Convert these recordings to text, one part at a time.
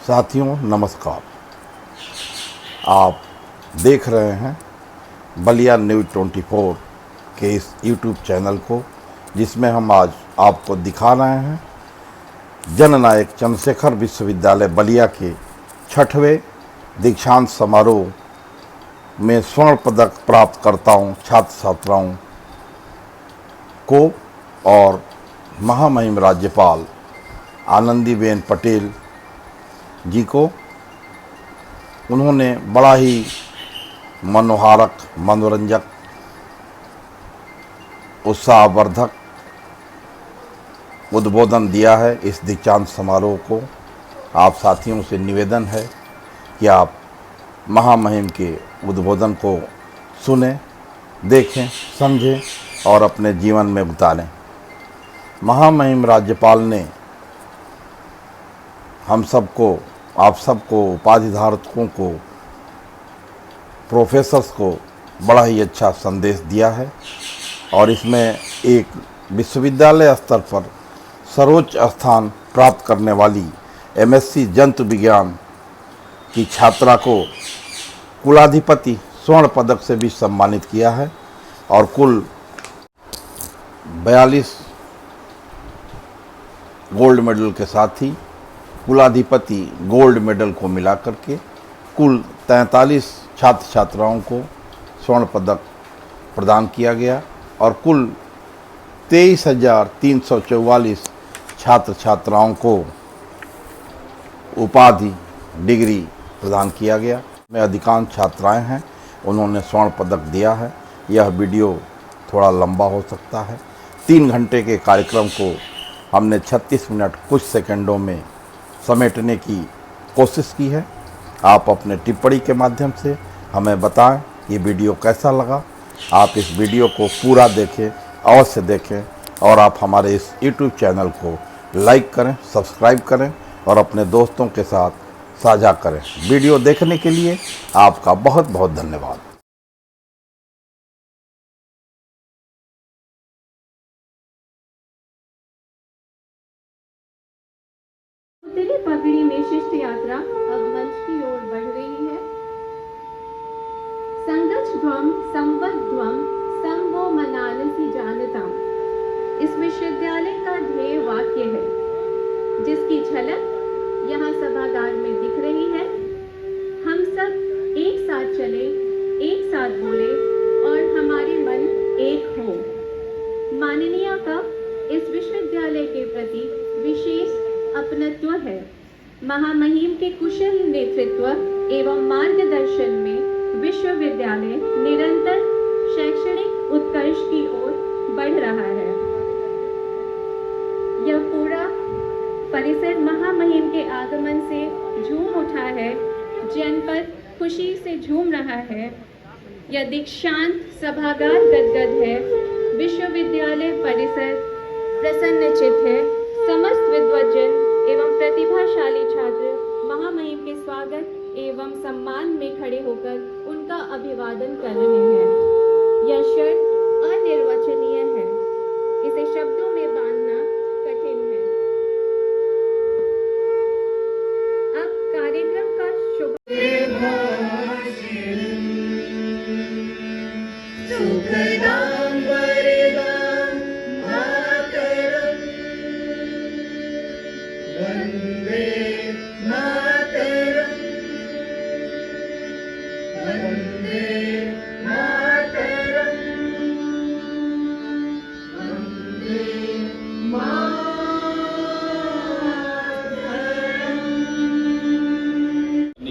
साथियों नमस्कार। आप देख रहे हैं बलिया न्यूज़ 24 के इस यूट्यूब चैनल को, जिसमें हम आज आपको दिखा रहे हैं जननायक चंद्रशेखर विश्वविद्यालय बलिया के 6वें दीक्षांत समारोह में स्वर्ण पदक प्राप्तकर्ताओं छात्र छात्राओं को और महामहिम राज्यपाल आनंदीबेन पटेल जी को। उन्होंने बड़ा ही मनोहारक, मनोरंजक, उत्साहवर्धक उद्बोधन दिया है। इस दीक्षांत समारोह को आप साथियों से निवेदन है कि आप महामहिम के उद्बोधन को सुने, देखें, समझें और अपने जीवन में उतारें। महामहिम राज्यपाल ने हम सबको, आप सबको, उपाधिधारकों को, प्रोफेसर्स को बड़ा ही अच्छा संदेश दिया है और इसमें एक विश्वविद्यालय स्तर पर सर्वोच्च स्थान प्राप्त करने वाली एमएससी जंतु विज्ञान की छात्रा को कुलाधिपति स्वर्ण पदक से भी सम्मानित किया है और कुल 42 गोल्ड मेडल के साथ ही कुलाधिपति गोल्ड मेडल को मिलाकर के कुल 43 छात्र छात्राओं को स्वर्ण पदक प्रदान किया गया और कुल 23,344 छात्र छात्राओं को उपाधि, डिग्री प्रदान किया गया। में अधिकांश छात्राएं हैं, उन्होंने स्वर्ण पदक दिया है। यह वीडियो थोड़ा लंबा हो सकता है। 3 घंटे के कार्यक्रम को हमने 36 मिनट कुछ सेकंडों में समेटने की कोशिश की है। आप अपने टिप्पणी के माध्यम से हमें बताएं ये वीडियो कैसा लगा। आप इस वीडियो को पूरा देखें, अवश्य देखें और आप हमारे इस यूट्यूब चैनल को लाइक करें, सब्सक्राइब करें और अपने दोस्तों के साथ साझा करें। वीडियो देखने के लिए आपका बहुत बहुत धन्यवाद। पगड़ी में शिष्ट यात्रा अब मंच की ओर बढ़ रही है। संगच ध्वम संवद ध्वम संवो मनानसी जानता इस विश्वविद्यालय का ध्येय वाक्य है, जिसकी झलक यहाँ सभागार में दिख रही है। हम सब एक साथ चले, एक साथ बोले और हमारे मन एक हो। माननीय का इस विश्वविद्यालय के प्रति विशेष अपनत्व है। महामहिम के कुशल नेतृत्व एवं मार्गदर्शन में विश्वविद्यालय निरंतर शैक्षणिक उत्कर्ष की ओर बढ़ रहा है। यह पूरा परिसर महामहिम के आगमन से झूम उठा है। जनपद खुशी से झूम रहा है। यह दीक्षांत सभागार गदगद है। विश्वविद्यालय परिसर प्रसन्नचित्त है। समस्त विद्वज्जन एवं प्रतिभाशाली छात्र महामहिम के स्वागत एवं सम्मान में खड़े होकर उनका अभिवादन कर रहे हैं। यह क्षण अनिर्वचनीय है, इसे शब्दों में बांधना कठिन है। अब कार्यक्रम का शुभ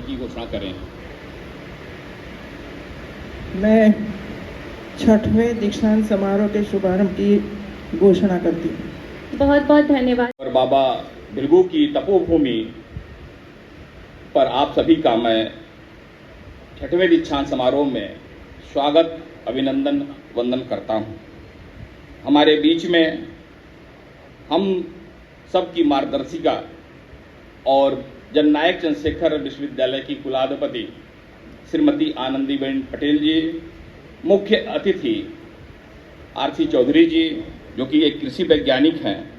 की घोषणा करें। मैं 6वें दीक्षांत समारोह के शुभारंभ की घोषणा करती हूँ। बहुत बहुत धन्यवाद। और बाबा बिरगू की तपोभूमि पर आप सभी का मैं 6वें दीक्षांत समारोह में स्वागत, अभिनंदन, वंदन करता हूँ। हमारे बीच में हम सबकी मार्गदर्शिका और जननायक चंद्रशेखर विश्वविद्यालय की कुलाधिपति श्रीमती आनंदीबेन पटेल जी, मुख्य अतिथि आरसी चौधरी जी जो कि एक कृषि वैज्ञानिक हैं,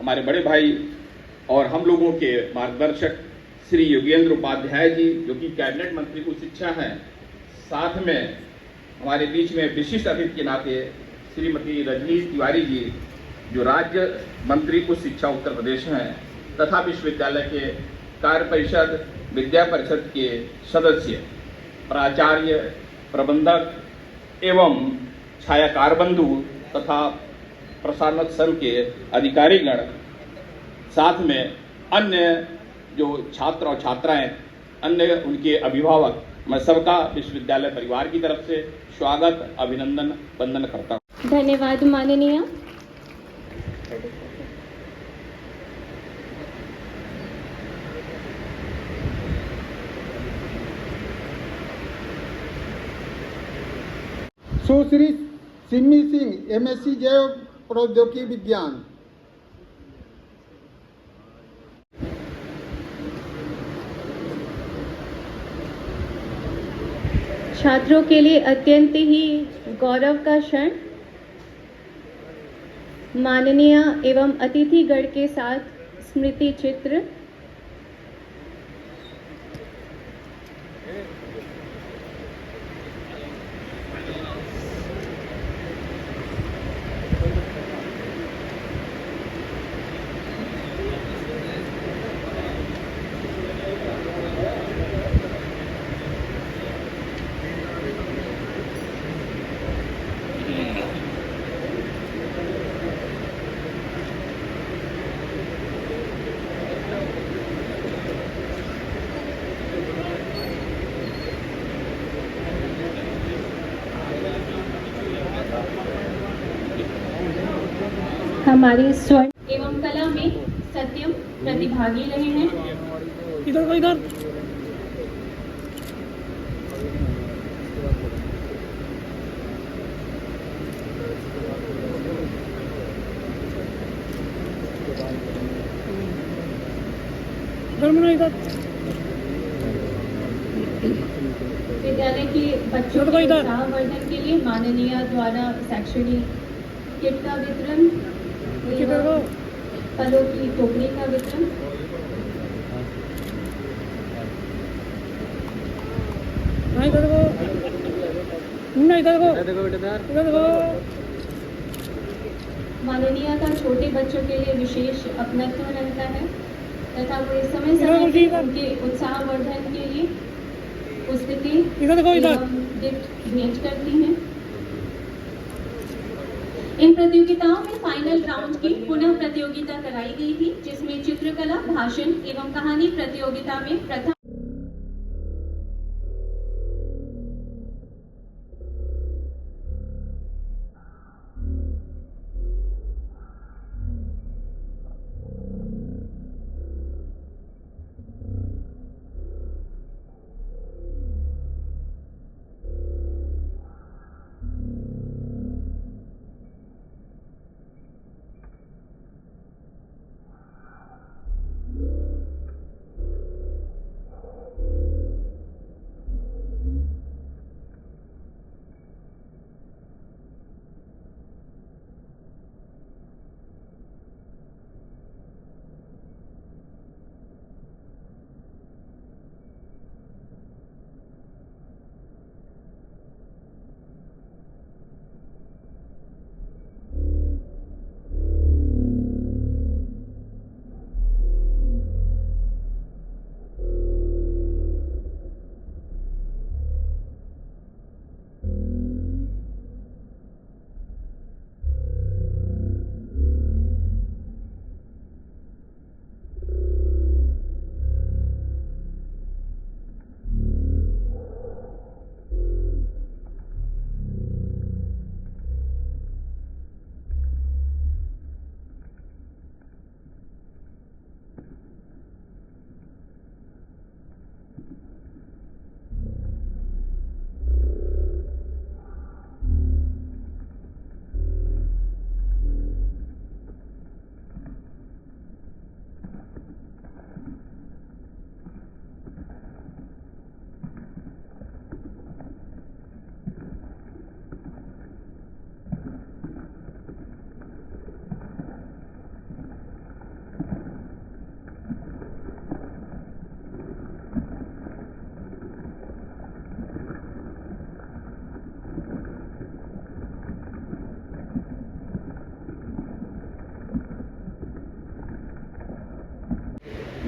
हमारे बड़े भाई और हम लोगों के मार्गदर्शक श्री योगेंद्र उपाध्याय जी जो कि कैबिनेट मंत्री उच्च शिक्षा हैं, साथ में हमारे बीच में विशिष्ट अतिथि के नाते श्रीमती रजनीश तिवारी जी जो राज्य मंत्री उच्च शिक्षा उत्तर प्रदेश हैं तथा विश्वविद्यालय के कार्य परिषद विद्या परिषद के सदस्य, प्राचार्य, प्रबंधक एवं छायाकार बंधु तथा प्रसारक संघ के अधिकारीगण, साथ में अन्य जो छात्र और छात्राएं, अन्य उनके अभिभावक, मैं सबका विश्वविद्यालय परिवार की तरफ से स्वागत, अभिनंदन, वंदन करता हूं। धन्यवाद माननीय। सुश्री सिमी सिंह, एमएससी जैव प्रौद्योगिकी विज्ञान। छात्रों के लिए अत्यंत ही गौरव का क्षण, माननीय एवं अतिथिगण के साथ स्मृति चित्र। हमारी स्वर्ण एवं कला में सत्यम प्रतिभागी रहे हैं। इधर को इधर। इधर। विद्यालय के बच्चों के उत्साहवर्धन के लिए माननीय द्वारा शैक्षणिक किट का वितरण, फलों की टोकरी का वितरण। माननीय का छोटे बच्चों के लिए विशेष अपनत्व रहता है तथा वो इस समय पे उनके उत्साहवर्धन के लिए पुस्तकें एवं गिफ्ट भेंट करती हैं। इन प्रतियोगिताओं में फाइनल राउंड की पुनः प्रतियोगिता कराई गई थी, जिसमें चित्रकला, भाषण एवं कहानी प्रतियोगिता में प्रथम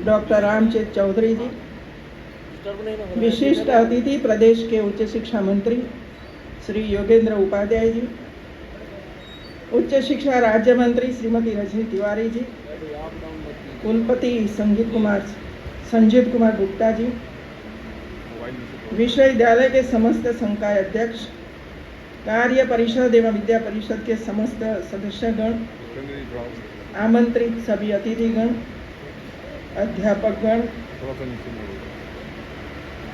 डॉक्टर रामचंद्र चौधरी जी, विशिष्ट अतिथि प्रदेश के उच्च शिक्षा मंत्री श्री योगेंद्र उपाध्याय जी, उच्च शिक्षा राज्य मंत्री श्रीमती रजनी तिवारी जी, कुलपति संजीव कुमार गुप्ता जी, विश्वविद्यालय के समस्त संकाय अध्यक्ष, कार्य परिषद एवं विद्या परिषद के समस्त सदस्यगण, आमंत्रित सभी अतिथिगण, अध्यापकगण,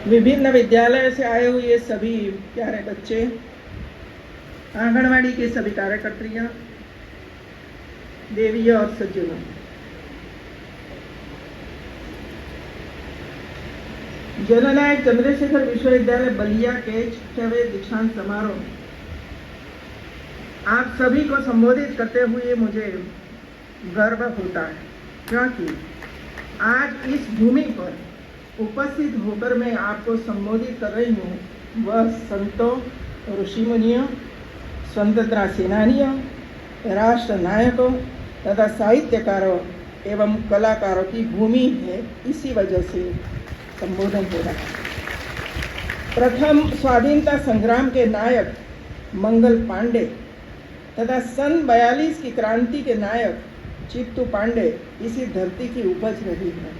विभिन्न विद्यालय से आए हुए सभी प्यारे बच्चे, आंगनवाड़ी के सभी कार्यकर्त्रियां, देवियों और सज्जनों, जननायक चंद्रशेखर विश्वविद्यालय बलिया के 6वें दीक्षांत समारोह में आप सभी को संबोधित करते हुए मुझे गर्व होता है, क्योंकि आज इस भूमि पर उपस्थित होकर मैं आपको संबोधित कर रही हूँ वह संतों, ऋषि मुनियों, स्वतंत्रता सेनानियों, राष्ट्र नायकों तथा साहित्यकारों एवं कलाकारों की भूमि है। इसी वजह से संबोधन हो रहा है। प्रथम स्वाधीनता संग्राम के नायक मंगल पांडे तथा सन 42 की क्रांति के नायक चित्तू पांडे इसी धरती की उपज रही है।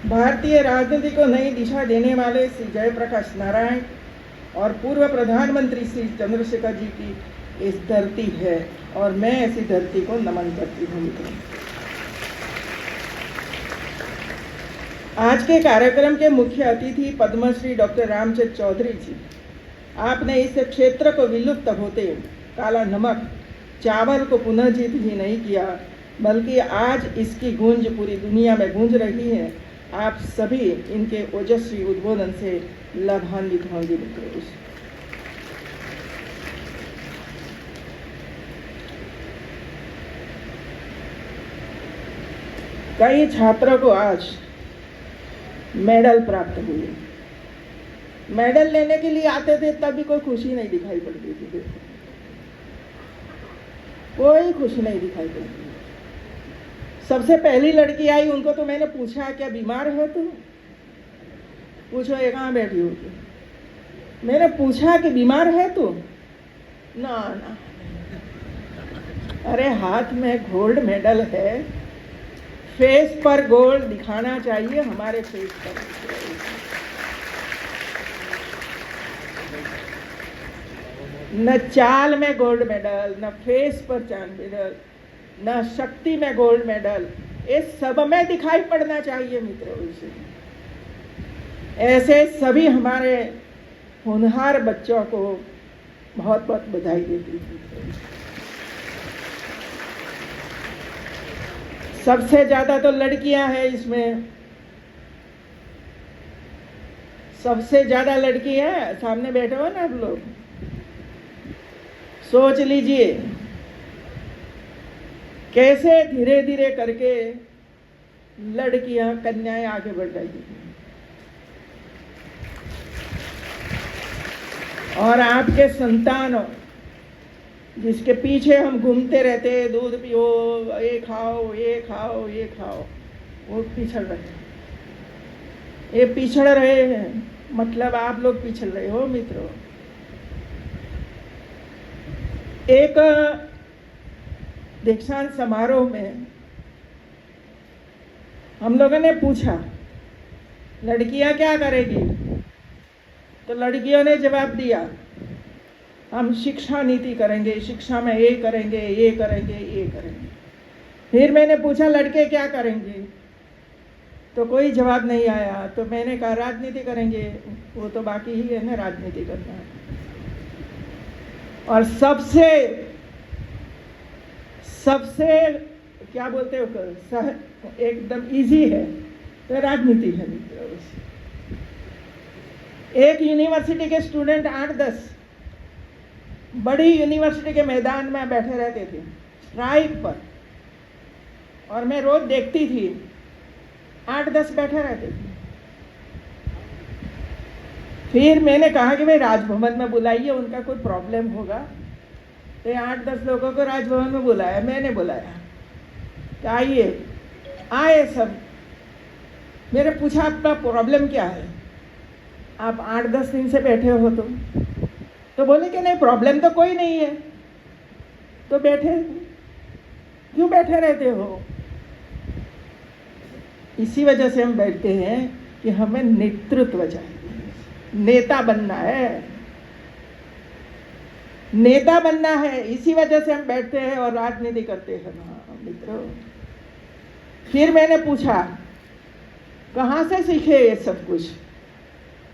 भारतीय राजनीति को नई दिशा देने वाले श्री जयप्रकाश नारायण और पूर्व प्रधानमंत्री श्री चंद्रशेखर जी की इस धरती है और मैं ऐसी धरती को नमन करती हूँ। आज के कार्यक्रम के मुख्य अतिथि पद्मश्री डॉक्टर रामचंद्र चौधरी जी, आपने इस क्षेत्र को विलुप्त होते काला नमक चावल को पुनर्जीवित ही नहीं किया, बल्कि आज इसकी गूंज पूरी दुनिया में गूंज रही है। आप सभी इनके ओजस्वी उद्बोधन से लाभान्वित होंगे मित्रों। कई छात्रों को आज मेडल प्राप्त हुए। मेडल लेने के लिए आते थे तब भी कोई खुशी नहीं दिखाई पड़ती थी, कोई खुशी नहीं दिखाई पड़ती। सबसे पहली लड़की आई, उनको तो मैंने पूछा क्या बीमार है तू? पूछो ये कहाँ बैठी हो? मैंने पूछा कि बीमार है तू? ना ना, अरे हाथ में गोल्ड मेडल है, फेस पर गोल्ड दिखाना चाहिए, हमारे फेस पर। न चाल में गोल्ड मेडल, न फेस पर चांद मेडल, न शक्ति में गोल्ड मेडल, ये सब में दिखाई पड़ना चाहिए मित्रों। ऐसे सभी हमारे होनहार बच्चों को बहुत बहुत बधाई देती हूँ। सबसे ज्यादा तो लड़कियां हैं इसमें, सबसे ज्यादा लड़की है। सामने बैठे हो ना आप लोग, सोच लीजिए कैसे धीरे धीरे करके लड़कियां, कन्याएं आगे बढ़ रही हैं। और आपके संतानों जिसके पीछे हम घूमते रहते, दूध पियो, ये खाओ, ये खाओ, ये खाओ, वो पिछड़ रहे हैं। ये पिछड़ रहे हैं, मतलब आप लोग पिछड़ रहे हो मित्रों। एक दीक्षांत समारोह में हम लोगों ने पूछा लड़कियां क्या करेगी, तो लड़कियों ने जवाब दिया हम शिक्षा नीति करेंगे, शिक्षा में ये करेंगे, ये करेंगे, ये करेंगे। फिर मैंने पूछा लड़के क्या करेंगे, तो कोई जवाब नहीं आया। तो मैंने कहा राजनीति करेंगे, वो तो बाकी ही है ना, राजनीति करना है। और सबसे क्या बोलते हो, एकदम इजी है तो राजनीति है मित्रों। एक यूनिवर्सिटी के स्टूडेंट 8-10 बड़ी यूनिवर्सिटी के मैदान में बैठे रहते थे स्ट्राइक पर, और मैं रोज देखती थी 8-10 बैठे रहते थे। फिर मैंने कहा कि भाई राजभवन में बुलाइए, उनका कोई प्रॉब्लम होगा। तो 8-10 लोगों को राजभवन में बुलाया, मैंने बुलाया कि आइए। आए सब, मैंने पूछा आपका प्रॉब्लम क्या है, आप 8-10 दिन से बैठे हो तो बोले कि नहीं प्रॉब्लम तो कोई नहीं है, तो क्यों बैठे रहते हो? इसी वजह से हम बैठते हैं कि हमें नेतृत्व चाहिए, नेता बनना है, नेता बनना है। इसी वजह से हम बैठते हैं और राजनीति करते हैं ना मित्रों। फिर मैंने पूछा कहाँ से सीखे ये सब कुछ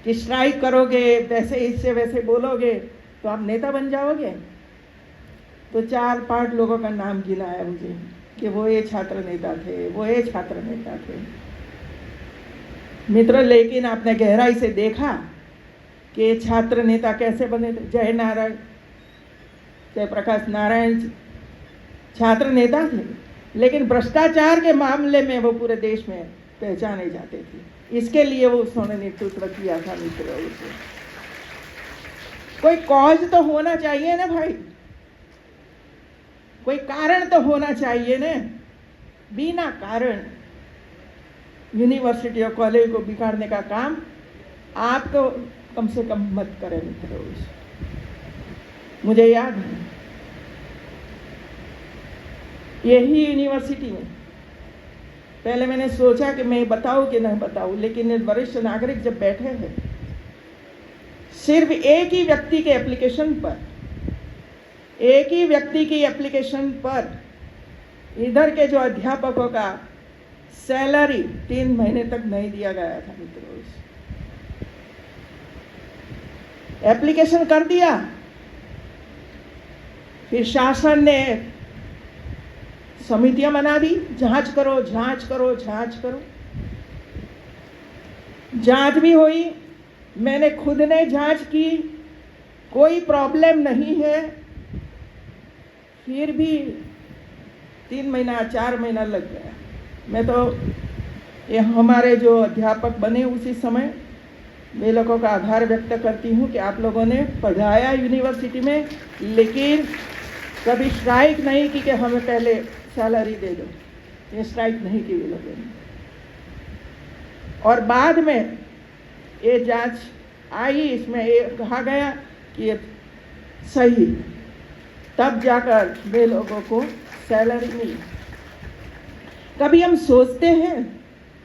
कि स्ट्राइक करोगे, वैसे इससे वैसे बोलोगे तो आप नेता बन जाओगे? तो 4-5 लोगों का नाम गिनाया मुझे कि वो ये छात्र नेता थे, वो ये छात्र नेता थे। मित्रों, लेकिन आपने गहराई से देखा कि ये छात्र नेता कैसे बने थे? जयप्रकाश नारायण छात्र नेता थे, लेकिन भ्रष्टाचार के मामले में वो पूरे देश में पहचाने जाते थे। इसके लिए वो उन्होंने नेतृत्व किया था। मित्रों, कोई कॉज तो होना चाहिए ना भाई, कोई कारण तो होना चाहिए ना। बिना कारण यूनिवर्सिटी और कॉलेज को बिगाड़ने का काम आप तो कम से कम मत करें मित्रों। मुझे याद है यही यूनिवर्सिटी में पहले मैंने सोचा कि मैं बताऊं कि नहीं बताऊं, लेकिन वरिष्ठ नागरिक जब बैठे हैं, सिर्फ एक ही व्यक्ति के एप्लीकेशन पर, एक ही व्यक्ति की एप्लीकेशन पर इधर के जो अध्यापकों का सैलरी 3 महीने तक नहीं दिया गया था मित्रों। एप्लीकेशन कर दिया, फिर शासन ने समितियां बना दी, जांच करो जांच करो जांच करो। जांच भी हुई, मैंने खुद ने जांच की, कोई प्रॉब्लम नहीं है। फिर भी 3 महीना 4 महीना लग गया। मैं तो ये हमारे जो अध्यापक बने उसी समय वे लोगों का आभार व्यक्त करती हूँ कि आप लोगों ने पढ़ाया यूनिवर्सिटी में, लेकिन कभी स्ट्राइक नहीं की कि हमें पहले सैलरी दे दो। ये स्ट्राइक नहीं की वे लोगों ने। और बाद में ये जांच आई, इसमें ये कहा गया कि ये सही, तब जाकर वे लोगों को सैलरी मिली। कभी हम सोचते हैं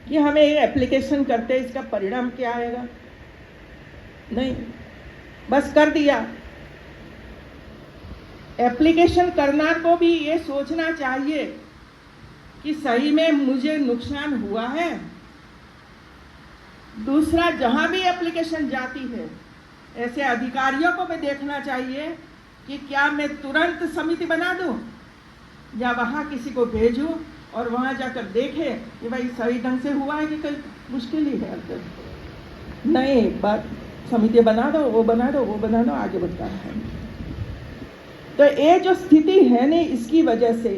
कि हमें ये एप्लीकेशन करते इसका परिणाम क्या आएगा? नहीं, बस कर दिया। एप्लीकेशन करना को भी ये सोचना चाहिए कि सही में मुझे नुकसान हुआ है। दूसरा, जहां भी एप्लीकेशन जाती है, ऐसे अधिकारियों को भी देखना चाहिए कि क्या मैं तुरंत समिति बना दूं या वहां किसी को भेजूं और वहां जाकर देखे कि भाई सही ढंग से हुआ है कि कोई मुश्किल ही है। नहीं, बात समिति बना दो, वो बना दो, वो बना दो, आगे बढ़ता है। तो ये जो स्थिति है नहीं, इसकी वजह से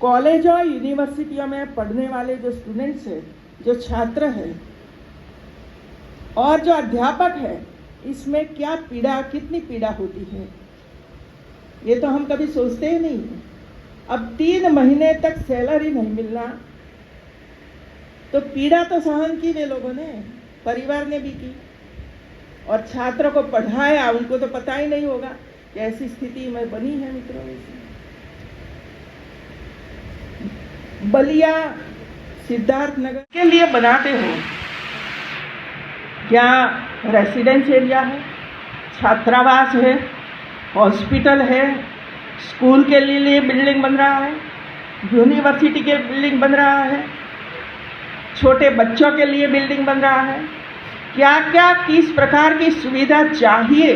कॉलेज और यूनिवर्सिटियों में पढ़ने वाले जो स्टूडेंट्स हैं, जो छात्र हैं और जो अध्यापक है, इसमें क्या पीड़ा, कितनी पीड़ा होती है, ये तो हम कभी सोचते ही नहीं। अब 3 महीने तक सैलरी नहीं मिलना, तो पीड़ा तो सहन की वे लोगों ने, परिवार ने भी की, और छात्रों को पढ़ाया, उनको तो पता ही नहीं होगा कि ऐसी स्थिति में बनी है मित्रों। बलिया सिद्धार्थनगर के लिए बनाते हो क्या? रेसिडेंस एरिया है, छात्रावास है, हॉस्पिटल है, स्कूल के लिए बिल्डिंग बन रहा है, यूनिवर्सिटी के बिल्डिंग बन रहा है, छोटे बच्चों के लिए बिल्डिंग बन रहा है। क्या क्या किस प्रकार की सुविधा चाहिए,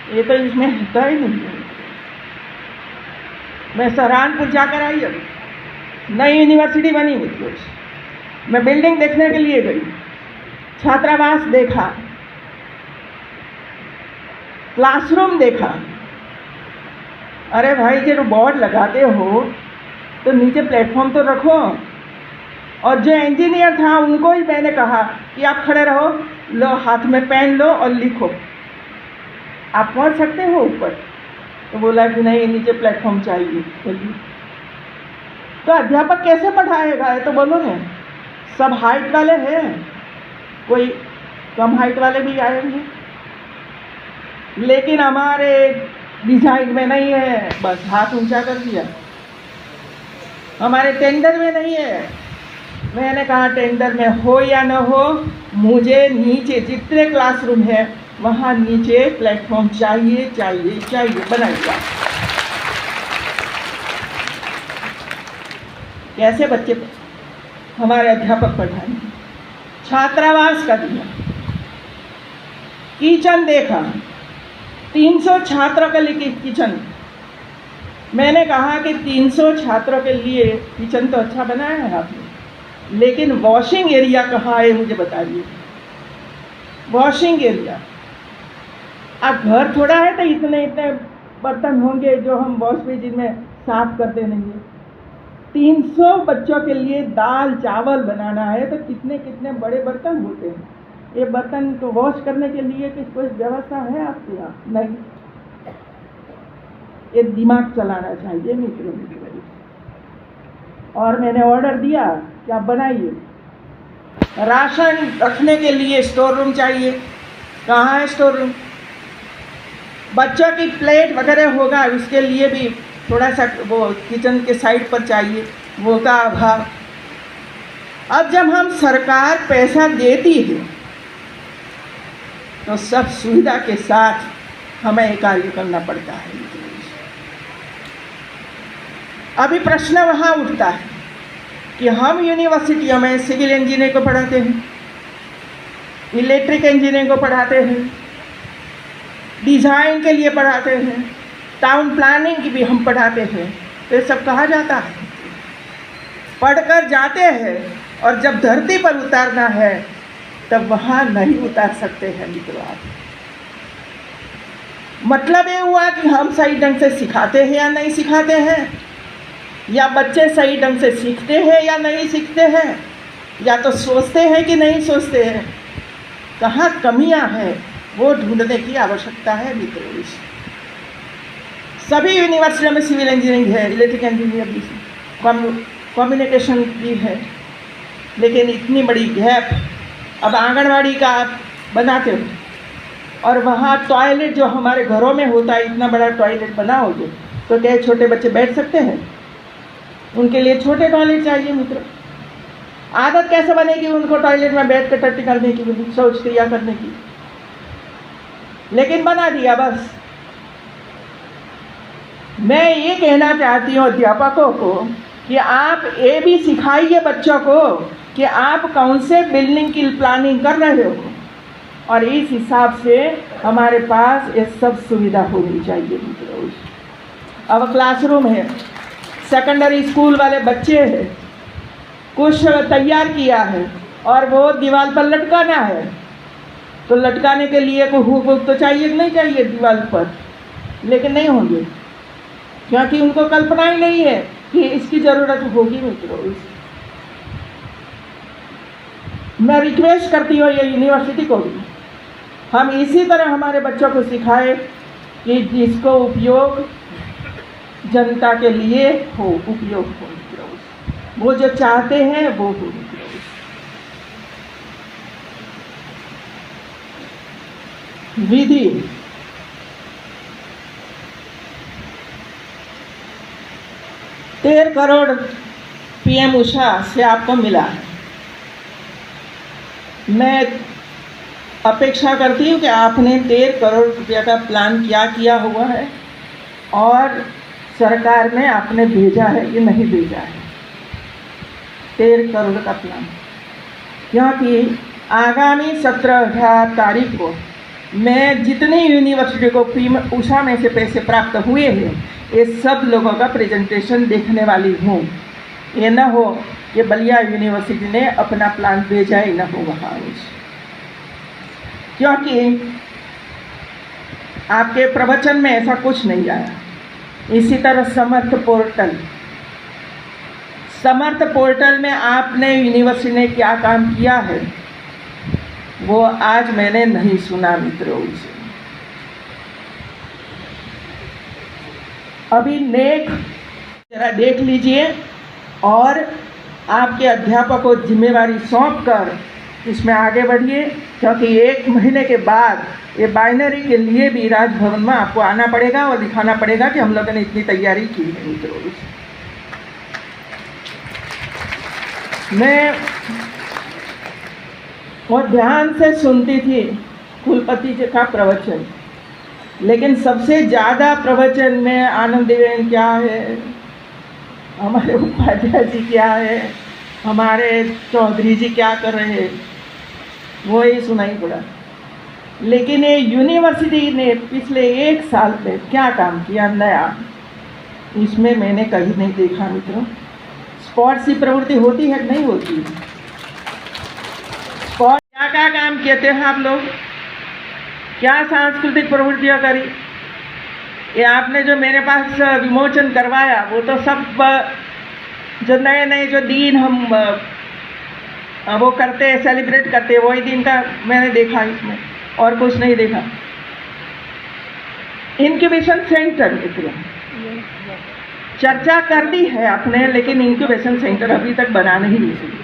ये तो इसमें होता ही नहीं है। मैं सहारनपुर जाकर आई, अभी नई यूनिवर्सिटी बनी मित्रों, मैं बिल्डिंग देखने के लिए गई, छात्रावास देखा, क्लासरूम देखा। अरे भाई, जब बोर्ड लगाते हो तो नीचे प्लेटफॉर्म तो रखो। और जो इंजीनियर था उनको ही मैंने कहा कि आप खड़े रहो, लो हाथ में पेन लो और लिखो, आप पढ़ सकते हो ऊपर। तो बोला कि नहीं, नीचे प्लेटफॉर्म चाहिए। तो अध्यापक कैसे पढ़ाएगा, ये तो बोलो ना। सब हाइट वाले हैं, कोई कम हाइट वाले भी आएंगे, लेकिन हमारे डिजाइन में नहीं है, बस हाथ ऊंचा कर दिया। हमारे टेंडर में नहीं है। मैंने कहा टेंडर में हो या न हो, मुझे नीचे जितने क्लासरूम है वहाँ नीचे प्लेटफॉर्म चाहिए चाहिए चाहिए बनाइए। कैसे बच्चे हमारे अध्यापक पढ़ाएंगे? छात्रावास का दिया, किचन देखा, 300 छात्रों के लिए किचन। मैंने कहा कि 300 छात्रों के लिए किचन तो अच्छा बनाया है आपने, लेकिन वॉशिंग एरिया कहाँ है मुझे बताइए। वॉशिंग एरिया, अब घर थोड़ा है तो इतने इतने बर्तन होंगे जो हम वॉश बेसिन में साफ करते नहीं। 300 बच्चों के लिए दाल चावल बनाना है तो कितने कितने बड़े बर्तन होते हैं। ये बर्तन को वॉश करने के लिए कोई व्यवस्था है आपके यहाँ? नहीं। ये दिमाग चलाना चाहिए मित्रों। और मैंने ऑर्डर दिया कि आप बनाइए। राशन रखने के लिए स्टोर रूम चाहिए। कहाँ है स्टोर रूम? बच्चों की प्लेट वगैरह होगा, उसके लिए भी थोड़ा सा वो किचन के साइड पर चाहिए, वो का अभाव। अब जब हम सरकार पैसा देती है तो सब सुविधा के साथ हमें कार्य करना पड़ता है। अभी प्रश्न वहाँ उठता है कि हम यूनिवर्सिटियों में सिविल इंजीनियरिंग को पढ़ाते हैं, इलेक्ट्रिक इंजीनियरिंग को पढ़ाते हैं, डिज़ाइन के लिए पढ़ाते हैं, टाउन प्लानिंग की भी हम पढ़ाते हैं। तो ये सब कहा जाता है, पढ़कर जाते हैं और जब धरती पर उतारना है तब वहाँ नहीं उतार सकते हैं मित्रों। मतलब ये हुआ कि हम सही ढंग से सिखाते हैं या नहीं सिखाते हैं, या बच्चे सही ढंग से सीखते हैं या नहीं सीखते हैं, या तो सोचते हैं कि नहीं सोचते हैं। कहाँ कमियां हैं वो ढूंढने की आवश्यकता है मित्रों। सभी यूनिवर्सिटियों में सिविल इंजीनियरिंग है, इलेक्ट्रिक इंजीनियरिंग भी, कम्युनिकेशन भी है, लेकिन इतनी बड़ी गैप। अब आंगनवाड़ी का आप बनाते हो और वहाँ टॉयलेट जो हमारे घरों में होता है, इतना बड़ा टॉयलेट बनाओगे तो क्या छोटे बच्चे बैठ सकते हैं? उनके लिए छोटे टॉयलेट चाहिए मित्रों। आदत कैसे बनेगी उनको टॉयलेट में बैठ कर टट्टी करने की, शौच क्रिया करने की? लेकिन बना दिया बस। मैं ये कहना चाहती हूँ अध्यापकों को कि आप ये भी सिखाइए बच्चों को कि आप कौन से बिल्डिंग की प्लानिंग कर रहे हो, और इस हिसाब से हमारे पास ये सब सुविधा होनी चाहिए मित्रों। अब क्लासरूम है, सेकेंडरी स्कूल वाले बच्चे हैं, कुछ तैयार किया है और वो दीवार पर लटकाना है, तो लटकाने के लिए कोई हुक तो चाहिए नहीं चाहिए दीवार पर, लेकिन नहीं होंगे क्योंकि उनको कल्पना ही नहीं है कि इसकी ज़रूरत होगी मित्रों। मैं रिक्वेस्ट करती हूँ ये यूनिवर्सिटी को भी, हम इसी तरह हमारे बच्चों को सिखाएं कि जिसको उपयोग जनता के लिए हो, उपयोग हो मित्रों, वो जो चाहते हैं वो हो मित्रों। विधि ₹13 करोड़ पीएम उषा से आपको मिला है। मैं अपेक्षा करती हूँ कि आपने 13 करोड़ रुपया का प्लान क्या किया हुआ है और सरकार ने आपने भेजा है कि नहीं भेजा है 13 करोड़ का प्लान। क्योंकि आगामी 17 तारीख को मैं जितनी यूनिवर्सिटी को पीएम उषा में से पैसे प्राप्त हुए हैं ये सब लोगों का प्रेजेंटेशन देखने वाली हूँ। ये न हो कि बलिया यूनिवर्सिटी ने अपना प्लान भेजा ही न हो वहाँ, क्योंकि आपके प्रवचन में ऐसा कुछ नहीं आया। इसी तरह समर्थ पोर्टल में आपने यूनिवर्सिटी ने क्या काम किया है वो आज मैंने नहीं सुना मित्रों। अभी नेक जरा देख लीजिए और आपके अध्यापक को जिम्मेवारी सौंप कर इसमें आगे बढ़िए, क्योंकि 1 महीने के बाद ये बाइनरी के लिए भी राजभवन में आपको आना पड़ेगा और दिखाना पड़ेगा कि हम लोगों ने इतनी तैयारी की है मित्रों। मैं बहुत ध्यान से सुनती थी कुलपति जी का प्रवचन, लेकिन सबसे ज़्यादा प्रवचन में आनंदीबेन क्या है, हमारे उपाध्याय जी क्या है, हमारे चौधरी जी क्या कर रहे हैं, वो ही सुनाई पड़ा। लेकिन ये यूनिवर्सिटी ने पिछले 1 साल में क्या काम किया नया, इसमें मैंने कहीं नहीं देखा मित्रों। स्पोर्ट्स की प्रवृत्ति होती है कि नहीं होती? स्पोर्ट क्या काम किए थे आप लोग, क्या सांस्कृतिक प्रवृत्तियाँ करी? ये आपने जो मेरे पास विमोचन करवाया वो तो सब जो नए नए जो दिन हम वो करते सेलिब्रेट करते वही दिन का मैंने देखा, इसमें और कुछ नहीं देखा। इंक्यूबेशन सेंटर मित्रों चर्चा कर दी है आपने, लेकिन इंक्यूबेशन सेंटर अभी तक बना नहीं है।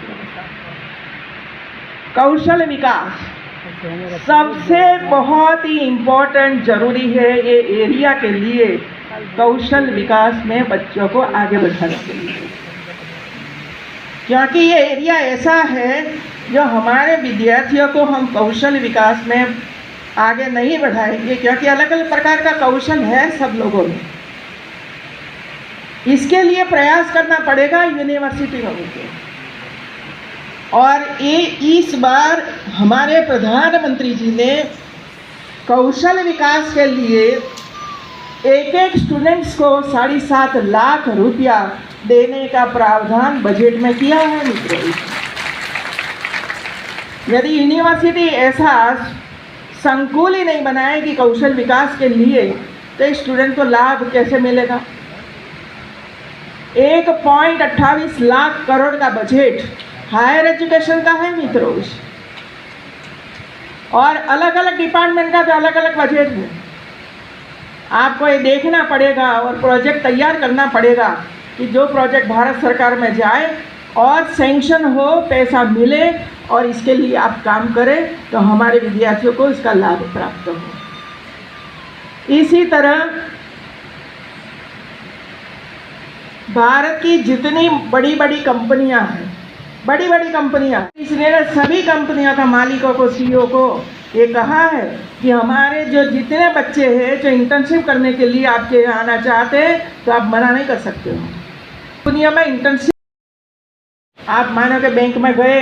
कौशल विकास सबसे बहुत ही इम्पोर्टेंट जरूरी है ये एरिया के लिए, कौशल विकास में बच्चों को आगे बढ़ाने के लिए, क्योंकि ये एरिया ऐसा है जो हमारे विद्यार्थियों को हम कौशल विकास में आगे नहीं बढ़ाएंगे, क्योंकि अलग अलग प्रकार का कौशल है सब लोगों में। इसके लिए प्रयास करना पड़ेगा यूनिवर्सिटी में मुझे। और ये इस बार हमारे प्रधानमंत्री जी ने कौशल विकास के लिए एक स्टूडेंट्स को 7.5 लाख रुपया देने का प्रावधान बजट में किया है मित्रों। यदि यूनिवर्सिटी ऐसा संकुल ही नहीं बनाएगी कौशल विकास के लिए, तो स्टूडेंट को लाभ कैसे मिलेगा? 1.28 लाख करोड़ का बजट हायर एजुकेशन का है मित्रों, और अलग अलग डिपार्टमेंट का तो अलग अलग बजट है। आपको ये देखना पड़ेगा और प्रोजेक्ट तैयार करना पड़ेगा कि जो प्रोजेक्ट भारत सरकार में जाए और सैंक्शन हो, पैसा मिले और इसके लिए आप काम करें, तो हमारे विद्यार्थियों को इसका लाभ प्राप्त हो। इसी तरह भारत की जितनी बड़ी बड़ी कंपनियां हैं, इसलिए सभी कंपनियों का मालिकों को, सीईओ को ये कहा है कि हमारे जो जितने बच्चे हैं जो इंटर्नशिप करने के लिए आपके यहाँ आना चाहते हैं, तो आप मना नहीं कर सकते हो। दुनिया में इंटर्नशिप, आप मानो कि बैंक में गए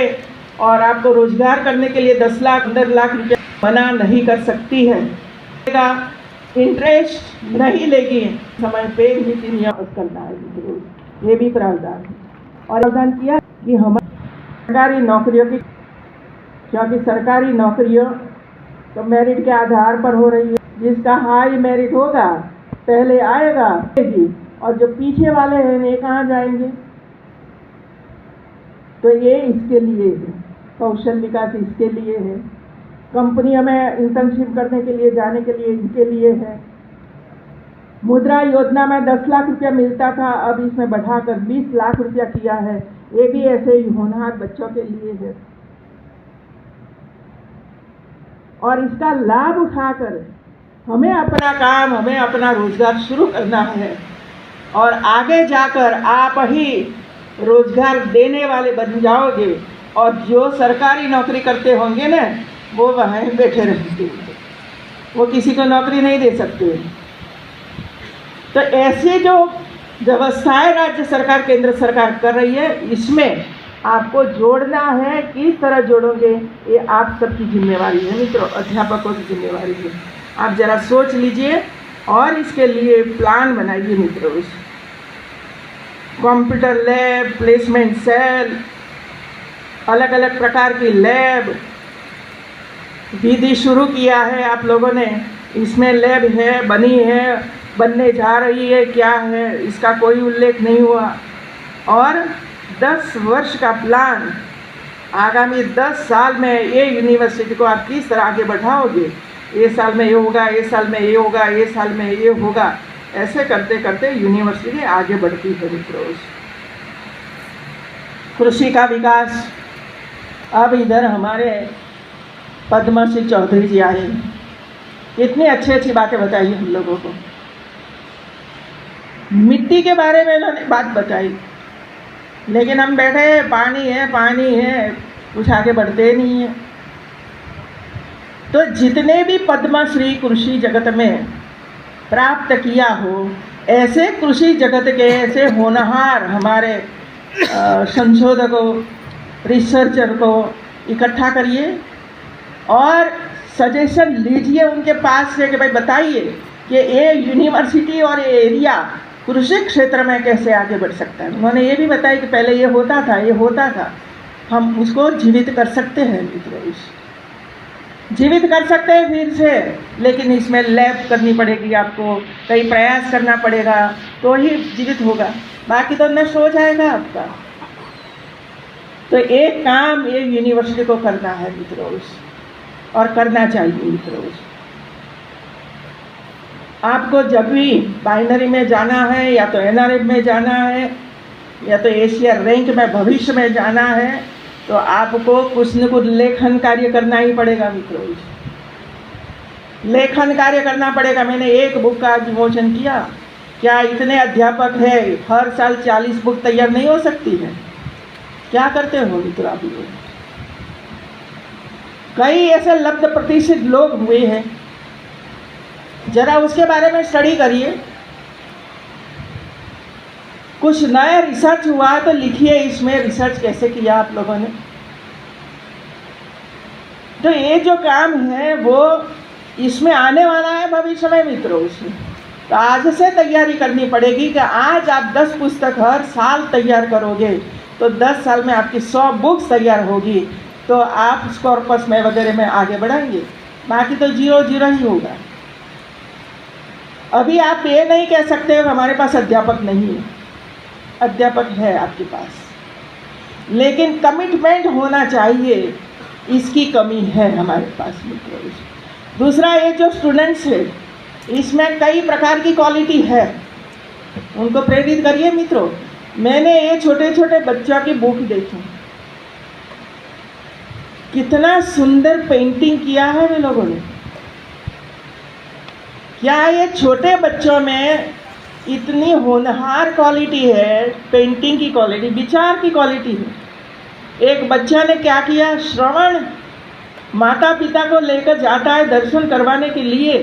और आपको रोजगार करने के लिए 10 लाख 15 लाख रुपये मना नहीं कर सकती है। इंटरेस्ट नहीं लेगी, समय पे ही वापस करना है, ये भी प्रावधान है। और प्रावधान किया कि हमारी सरकारी नौकरियों की, क्योंकि सरकारी नौकरियों तो मेरिट के आधार पर हो रही है, जिसका हाई मेरिट होगा पहले आएगा, और जो पीछे वाले हैं वे कहाँ जाएंगे? तो ये इसके लिए है, कौशल विकास इसके लिए है, कंपनियों में इंटर्नशिप करने के लिए जाने के लिए इनके लिए है। मुद्रा योजना में 10 लाख रुपया मिलता था, अब इसमें बढ़ाकर 20 लाख रुपया किया है, ये भी ऐसे ही होनहार बच्चों के लिए है। और इसका लाभ उठाकर हमें अपना काम, हमें अपना रोजगार शुरू करना है, और आगे जाकर आप ही रोजगार देने वाले बन जाओगे, और जो सरकारी नौकरी करते होंगे ना, वो वहाँ बैठे रहेंगे, वो किसी को नौकरी नहीं दे सकते। तो ऐसे जो व्यवस्थाएं राज्य सरकार, केंद्र सरकार कर रही है, इसमें आपको जोड़ना है। किस तरह जोड़ोगे, ये आप सबकी जिम्मेवारी है मित्रों, अध्यापकों की जिम्मेवारी है। आप जरा सोच लीजिए और इसके लिए प्लान बनाइए मित्रों। कंप्यूटर लैब, प्लेसमेंट सेल, अलग अलग प्रकार की लैब विधि शुरू किया है आप लोगों ने। इसमें लैब है, बनी है, बनने जा रही है, क्या है इसका कोई उल्लेख नहीं हुआ। और 10 वर्ष का प्लान, आगामी 10 साल में ये यूनिवर्सिटी को आप किस तरह आगे बढ़ाओगे, ये साल में ये होगा, ये साल में ये होगा, ये साल में ये होगा, ऐसे करते करते यूनिवर्सिटी आगे बढ़ती है मित्रों। कृषि का विकास। अब इधर हमारे पद्मश्री चौधरी जी आए, इतनी अच्छी अच्छी बातें बताई हम लोगों को। मिट्टी के बारे में इन्होंने बात बताई, लेकिन हम बैठे पानी है, कुछ आगे बढ़ते नहीं है। तो जितने भी पद्मश्री कृषि जगत में प्राप्त किया हो, ऐसे कृषि जगत के ऐसे होनहार हमारे संशोधकों, रिसर्चर को इकट्ठा करिए और सजेशन लीजिए उनके पास से कि भाई बताइए कि ये यूनिवर्सिटी और ये एरिया कृषि क्षेत्र में कैसे आगे बढ़ सकता है। उन्होंने ये भी बताया कि पहले ये होता था, हम उसको जीवित कर सकते हैं मित्रों, जीवित कर सकते हैं फिर से, लेकिन इसमें लैब करनी पड़ेगी, आपको कई प्रयास करना पड़ेगा तो ही जीवित होगा, बाकी तो नष्ट हो जाएगा आपका। तो एक काम ये यूनिवर्सिटी को करना है मित्रों, और करना चाहिए मित्रों। आपको जब भी बाइनरी में जाना है या तो एनआरएफ में जाना है या तो एशिया रैंक में भविष्य में जाना है, तो आपको कुछ न कुछ लेखन कार्य करना ही पड़ेगा मित्रों, लेखन कार्य करना पड़ेगा। मैंने एक बुक का विमोचन किया, क्या इतने अध्यापक है, हर साल 40 बुक तैयार नहीं हो सकती है? क्या करते हो मित्रों आप लोग? कई ऐसे लब्ध प्रतिष्ठित लोग हुए हैं, जरा उसके बारे में स्टडी करिए। कुछ नया रिसर्च हुआ तो लिखिए इसमें रिसर्च कैसे किया आप लोगों ने। तो ये जो काम है वो इसमें आने वाला है भविष्य में मित्रों, उसमें तो आज से तैयारी करनी पड़ेगी कि आज आप 10 पुस्तक हर साल तैयार करोगे तो 10 साल में आपकी 100 बुक्स तैयार होगी, तो आप कॉर्पस में वगैरह में आगे बढ़ेंगे, बाकी तो 0 ही होगा। अभी आप ये नहीं कह सकते हमारे पास अध्यापक नहीं है, अध्यापक है आपके पास, लेकिन कमिटमेंट होना चाहिए, इसकी कमी है हमारे पास मित्रों। दूसरा, ये जो स्टूडेंट्स है इसमें कई प्रकार की क्वालिटी है, उनको प्रेरित करिए मित्रों। मैंने ये छोटे छोटे बच्चों की बुक देखी, कितना सुंदर पेंटिंग किया है वे लोगों ने। क्या ये छोटे बच्चों में इतनी होनहार क्वालिटी है, पेंटिंग की क्वालिटी, विचार की क्वालिटी है। एक बच्चा ने क्या किया, श्रवण माता पिता को लेकर जाता है दर्शन करवाने के लिए,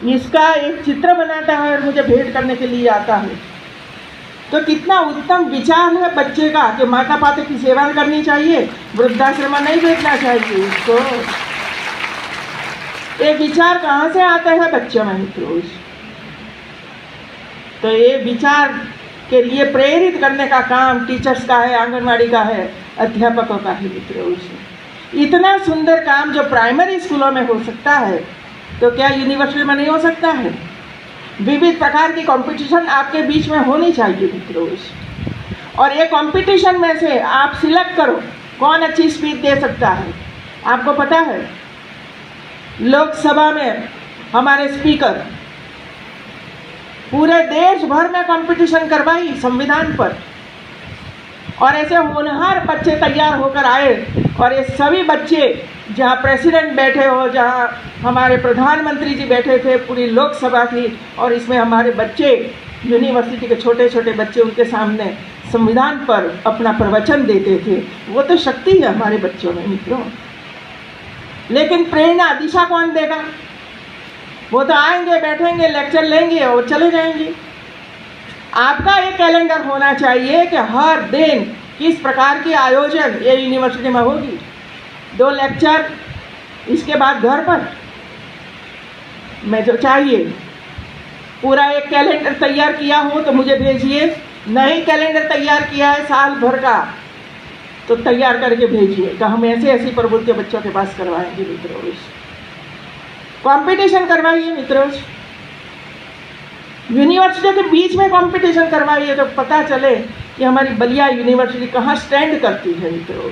इसका एक चित्र बनाता है और मुझे भेंट करने के लिए आता है। तो कितना उत्तम विचार है बच्चे का कि माता पिता की सेवा करनी चाहिए, वृद्धाश्रम नहीं भेजना चाहिए उसको। ये विचार कहाँ से आता है बच्चों में मित्रों? तो ये विचार के लिए प्रेरित करने का काम टीचर्स का है, आंगनवाड़ी का है, अध्यापकों का है मित्रों। इतना सुंदर काम जो प्राइमरी स्कूलों में हो सकता है तो क्या यूनिवर्सिटी में नहीं हो सकता है? विविध प्रकार की कंपटीशन आपके बीच में होनी चाहिए मित्रों, और ये कंपटीशन में से आप सिलेक्ट करो कौन अच्छी स्पीच दे सकता है। आपको पता है लोकसभा में हमारे स्पीकर पूरे देश भर में कंपटीशन करवाई संविधान पर, और ऐसे होनहार बच्चे तैयार होकर आए, और ये सभी बच्चे जहाँ प्रेसिडेंट बैठे हो, जहाँ हमारे प्रधानमंत्री जी बैठे थे, पूरी लोकसभा थी, और इसमें हमारे बच्चे यूनिवर्सिटी के छोटे छोटे बच्चे उनके सामने संविधान पर अपना प्रवचन देते थे। वो तो शक्ति है हमारे बच्चों में मित्रों। लेकिन प्रेरणा दिशा कौन देगा? वो तो आएंगे, बैठेंगे, लेक्चर लेंगे और चले जाएंगे। आपका एक कैलेंडर होना चाहिए कि हर दिन किस प्रकार की आयोजन ये यूनिवर्सिटी में होगी। 2 लेक्चर, इसके बाद घर पर मैं जो चाहिए पूरा एक कैलेंडर तैयार किया हो तो मुझे भेजिए। नहीं कैलेंडर तैयार किया है साल भर का तो तैयार करके भेजिए कि हम ऐसे ऐसी प्रवृत्ति बच्चों के पास करवाएंगे मित्रों। कंपटीशन करवाइए मित्रों, यूनिवर्सिटी के बीच में कंपटीशन करवाइए तो पता चले कि हमारी बलिया यूनिवर्सिटी कहाँ स्टैंड करती है मित्रों।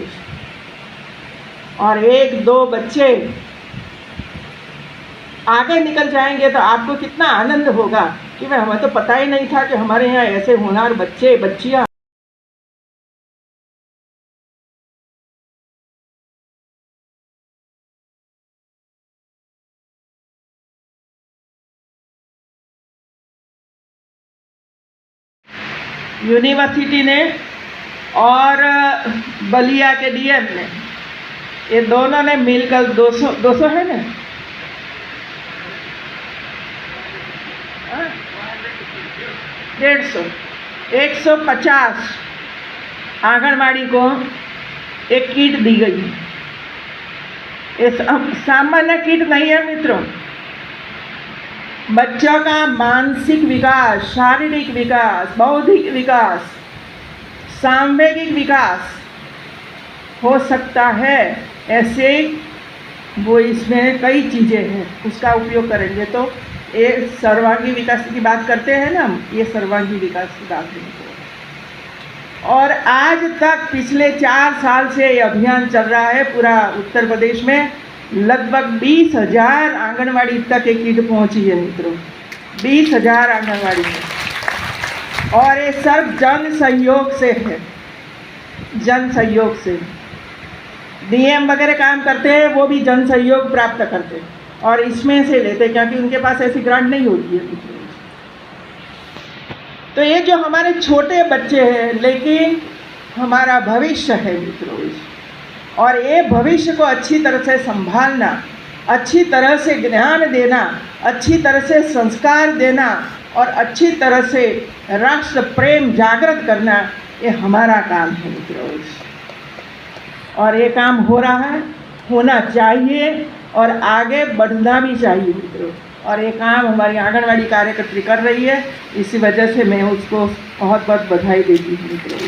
और 1-2 बच्चे आगे निकल जाएंगे तो आपको कितना आनंद होगा कि हमें तो पता ही नहीं था कि हमारे यहाँ ऐसे होनहार बच्चे बच्चियाँ यूनिवर्सिटी ने और बलिया के डीएम ने, ये दोनों ने मिलकर 200 है ना, 150 आंगनबाड़ी को एक किट दी गई है। ये सामान्य किट नहीं है मित्रों। बच्चों का मानसिक विकास, शारीरिक विकास, बौद्धिक विकास, सांवेगिक विकास हो सकता है, ऐसे वो इसमें कई चीज़ें हैं, उसका उपयोग करेंगे तो ये सर्वांगीण विकास की बात करते हैं ना, ये सर्वांगीण विकास की बात नहीं है। और आज तक पिछले 4 साल से ये अभियान चल रहा है पूरा उत्तर प्रदेश में। लगभग 20,000 आंगनवाड़ी तक एक किट पहुंची है मित्रों, 20,000 आंगनवाड़ी में। और ये सब जन सहयोग से है, जन सहयोग से। डीएम वगैरह काम करते हैं, वो भी जन सहयोग प्राप्त करते हैं और इसमें से लेते, क्योंकि उनके पास ऐसी ग्रांट नहीं होती है मित्रों। तो ये जो हमारे छोटे बच्चे हैं, लेकिन हमारा भविष्य है मित्रों, और ये भविष्य को अच्छी तरह से संभालना, अच्छी तरह से ज्ञान देना, अच्छी तरह से संस्कार देना और अच्छी तरह से राष्ट्र प्रेम जागृत करना, ये हमारा काम है मित्रों। और ये काम हो रहा है, होना चाहिए और आगे बढ़ना भी चाहिए मित्रों। और ये काम हमारी आंगनवाड़ी कार्यकर्त्री कर रही है, इसी वजह से मैं उसको बहुत बहुत बधाई देती हूँ मित्रों।